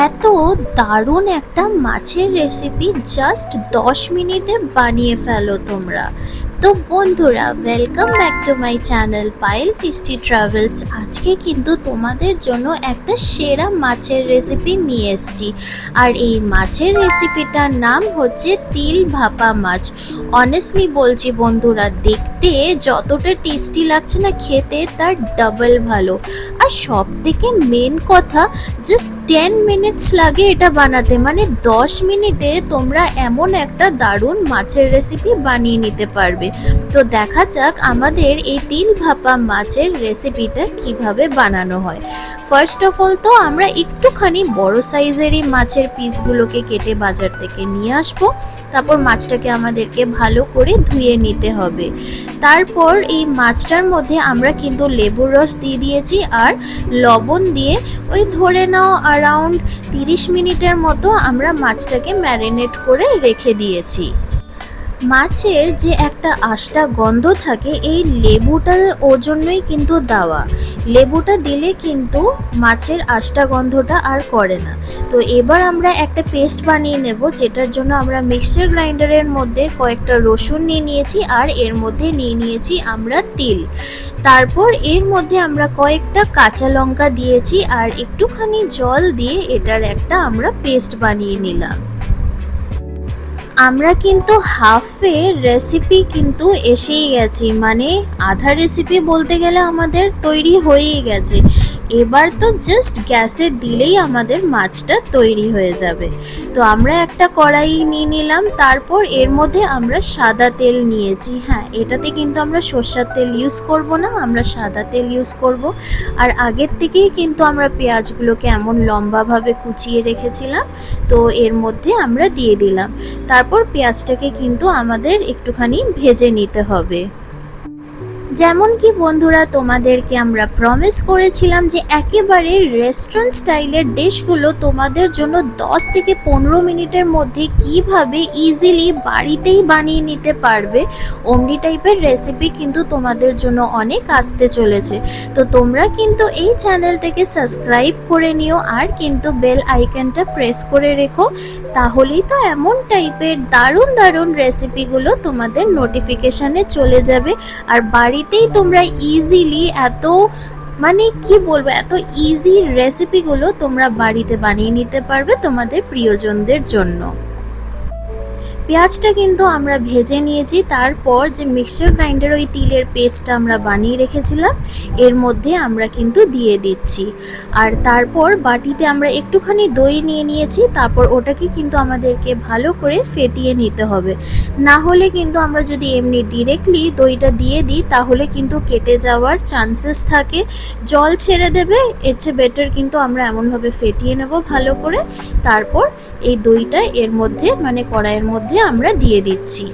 এত দারুণ একটা মাছের রেসিপি জাস্ট 10 মিনিটে বানিয়ে ফেলো তোমরা। তো বন্ধুরা, welcome back to my channel Payel tasty travels. আজকে কিন্তু তোমাদের জন্য একটা সেরা মাছের রেসিপি নিয়ে এসেছি। আর এই মাছের রেসিপিটার নাম হচ্ছে তিল ভাপা মাছ। অনেস্টলি বলছি বন্ধুরা, দেখতে যতটা টেস্টি লাগছে না, খেতে তার ডাবল ভালো। আর সব থেকে মেন কথা, জাস্ট 10 মিনিটস লাগে এটা বানাতে, মানে 10 মিনিটে তোমরা এমন একটা দারুণ মাছের রেসিপি বানিয়ে নিতে পারবে। তো দেখা যাক আমাদের এই তিল ভাপা মাছের রেসিপিটা কিভাবে বানানো হয়। ফার্স্ট অফ অল তো আমরা একটুখানি বড় সাইজেরই মাছের পিসগুলোকে কেটে বাজার থেকে নিয়ে আসবো। তারপর মাছটাকে আমাদেরকে ভালো করে ধুয়ে নিতে হবে। তারপর এই মাছটার মধ্যে আমরা কিন্তু লেবুর রস দিয়ে দিয়েছি আর লবণ দিয়ে ওই ধরে নাও অ্যারাউন্ড 30 মিনিটের মতো আমরা মাছটাকে ম্যারিনেট করে রেখে দিয়েছি। মাছের যে একটা আষ্টা গন্ধ থাকে, এই লেবুটা ওর জন্যই কিন্তু দেওয়া। লেবুটা দিলে কিন্তু মাছের আষ্টা গন্ধটা আর করে না। তো এবার আমরা একটা পেস্ট বানিয়ে নেব, যেটার জন্য আমরা মিক্সচার গ্রাইন্ডারের মধ্যে কয়েকটা রসুন নিয়ে নিয়েছি আর এর মধ্যে নিয়ে নিয়েছি আমরা তিল। তারপর এর মধ্যে আমরা কয়েকটা কাঁচা লঙ্কা দিয়েছি আর একটুখানি জল দিয়ে এটার একটা আমরা পেস্ট বানিয়ে নিলাম। আমরা কিন্তু হাফে রেসিপি কিন্তু এসেই গেছি, মানে আধা রেসিপি বলতে গেলে আমাদের তৈরি হয়েই গেছে। এবার তো জাস্ট গ্যাসে দিলেই আমাদের মাছটা তৈরি হয়ে যাবে। তো আমরা একটা কড়াই নিয়ে নিলাম, তারপর এর মধ্যে আমরা সাদা তেল নিয়েছি। হ্যাঁ, এটাতে কিন্তু আমরা সর্ষের তেল ইউজ করব না, আমরা সাদা তেল ইউজ করব। আর আগের থেকেই কিন্তু আমরা পেঁয়াজগুলোকে এমন লম্বাভাবে কুচিয়ে রেখেছিলাম, তো এর মধ্যে আমরা দিয়ে দিলাম। তারপর পেঁয়াজটাকে কিন্তু আমাদের একটুখানি ভেজে নিতে হবে। যেমন কি বন্ধুরা, তোমাদেরকে আমরা প্রমিস করেছিলাম যে একেবারে রেস্টুরেন্ট স্টাইলের ডিশগুলো তোমাদের জন্য 10 থেকে 15 মিনিটের মধ্যে কিভাবে ইজিলি বাড়িতেই বানিয়ে নিতে পারবে, অমনি টাইপের রেসিপি কিন্তু তোমাদের জন্য অনেক আসতে চলেছে। তো তোমরা কিন্তু এই চ্যানেলটাকে সাবস্ক্রাইব করে নিও আর কিন্তু বেল আইকনটা প্রেস করে রেখো, তাহলেই তো এমন টাইপের দারুণ দারুণ রেসিপিগুলো তোমাদের নোটিফিকেশানে চলে যাবে। আর বাড়িতেই তোমরা ইজিলি এত, মানে কি বলবো, এত ইজি রেসিপিগুলো তোমরা বাড়িতে বানিয়ে নিতে পারবে তোমাদের প্রিয়জনদের জন্য। পেঁয়াজটা কিন্তু আমরা ভেজে নিয়েছি। তারপর যে মিক্সচার গ্রাইন্ডার ওই তিলের পেস্টটা আমরা বানিয়ে রেখেছিলাম এর মধ্যে আমরা কিন্তু দিয়ে দিচ্ছি। আর তারপর বাটিতে আমরা একটুখানি দই নিয়ে নিয়েছি, তারপর ওটাকে কিন্তু আমাদেরকে ভালো করে ফেটিয়ে নিতে হবে। না হলে কিন্তু আমরা যদি এমনি ডিরেক্টলি দইটা দিয়ে দিই তাহলে কিন্তু কেটে যাওয়ার চান্সেস থাকে, জল ছেড়ে দেবে। এর চেয়ে বেটার কিন্তু আমরা এমনভাবে ফেটিয়ে নেব ভালো করে। তারপর এই দইটা এর মধ্যে, মানে কড়াইয়ের মধ্যে আমরা দিয়ে দিচ্ছি।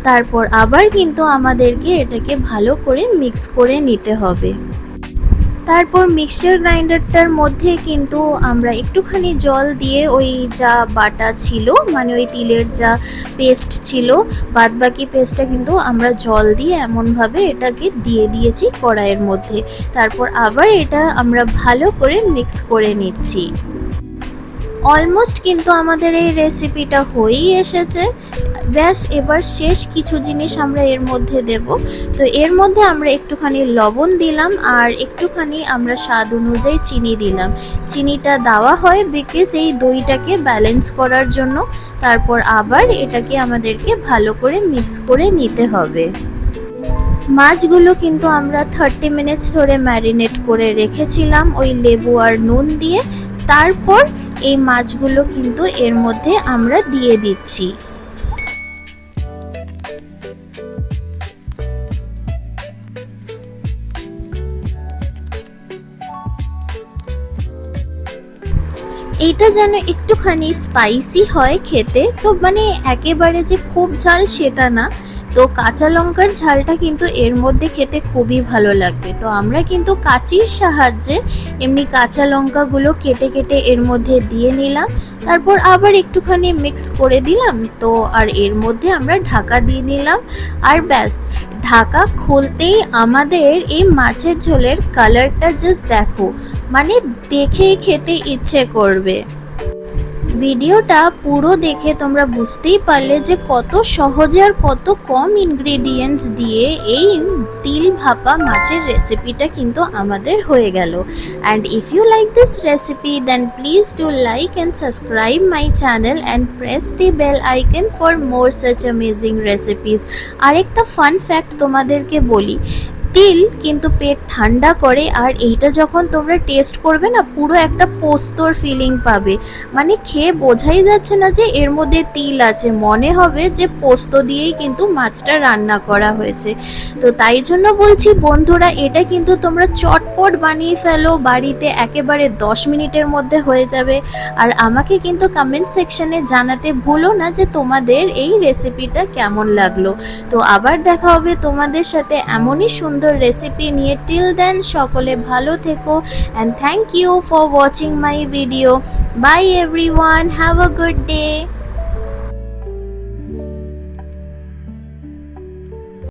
তারপর আবার কিন্তু আমাদেরকে এটাকে ভালো করে মিক্স করে নিতে হবে। তারপর মিক্সচার গ্রাইন্ডারটার মধ্যে কিন্তু আমরা একটুখানি জল দিয়ে ওই যা বাটা ছিল, মানে ওই তিলের যা পেস্ট ছিল, বাদবাকি পেস্টটা কিন্তু আমরা জল দিয়ে এমনভাবে এটাকে দিয়ে দিয়েছি কড়াইয়ের মধ্যে। তারপর আবার এটা আমরা ভালো করে মিক্স করে নিচ্ছি। অলমোস্ট কিন্তু আমাদের এই রেসিপিটা হয়েই এসেছে। ব্যাস, এবার শেষ কিছু জিনিস আমরা এর মধ্যে দেব। তো এর মধ্যে আমরা একটুখানি লবণ দিলাম আর একটুখানি আমরা স্বাদ অনুযায়ী চিনি দিলাম। চিনিটা দেওয়া হয় বিকজ এই দইটাকে ব্যালেন্স করার জন্য। তারপর আবার এটাকে আমাদেরকে ভালো করে মিক্স করে নিতে হবে। মাছগুলো কিন্তু আমরা 30 মিনিটস ধরে ম্যারিনেট করে রেখেছিলাম ওই লেবু আর নুন দিয়ে। তারপর এই মাছগুলো কিন্তু এর মধ্যে আমরা দিয়ে দিচ্ছি। এটা যেন একটুখানি স্পাইসি হয় খেতে, তো মানে একেবারে যে খুব ঝাল সেটা না, তো কাঁচা লঙ্কার ঝালটা কিন্তু এর মধ্যে খেতে খুবই ভালো লাগবে। তো আমরা কিন্তু কাঁচির সাহায্যে এমনি কাঁচা লঙ্কাগুলো কেটে কেটে এর মধ্যে দিয়ে নিলাম, তারপর আবার একটুখানি মিক্স করে দিলাম। তো আর এর মধ্যে আমরা ঢাকা দিয়ে নিলাম, আর ব্যাস, ঢাকা খুলতেই আমাদের এই মাছের ঝোলের কালারটা জাস্ট দেখো, মানে দেখেই খেতে ইচ্ছে করবে। ভিডিওটা পুরো দেখে তোমরা বুঝতেই পারলে যে কত সহজে আর কত কম ইনগ্রেডিয়েন্টস দিয়ে এই তিল ভাপা মাছের রেসিপিটা কিন্তু আমাদের হয়ে গেল। And if you like this recipe then please do like and subscribe my channel and press the bell icon for more such amazing recipes. আরেকটা ফান ফ্যাক্ট তোমাদেরকে বলি, তিল কিন্তু পেট ঠান্ডা করে, আর এইটা যখন তোমরা টেস্ট করবে না, পুরো একটা পোস্তর ফিলিং পাবে। মানে খেয়ে বোঝাই যাচ্ছে না যে এর মধ্যে তিল আছে, মনে হবে যে পোস্ত দিয়েই কিন্তু মাছটা রান্না করা হয়েছে। তো তাই জন্য বলছি বন্ধুরা, এটা কিন্তু তোমরা চটপট বানিয়ে ফেলো বাড়িতে, একেবারে 10 মিনিটের মধ্যে হয়ে যাবে। আর আমাকে কিন্তু কমেন্ট সেকশনে জানাতে ভুলো না যে তোমাদের এই রেসিপিটা কেমন লাগলো। তো আবার দেখা হবে তোমাদের সাথে এমনই সুন্দর রেসিপি নিয়ে। টিল দেন সকলে ভালো থেকো, and thank you for watching my video. Bye everyone, have a good day.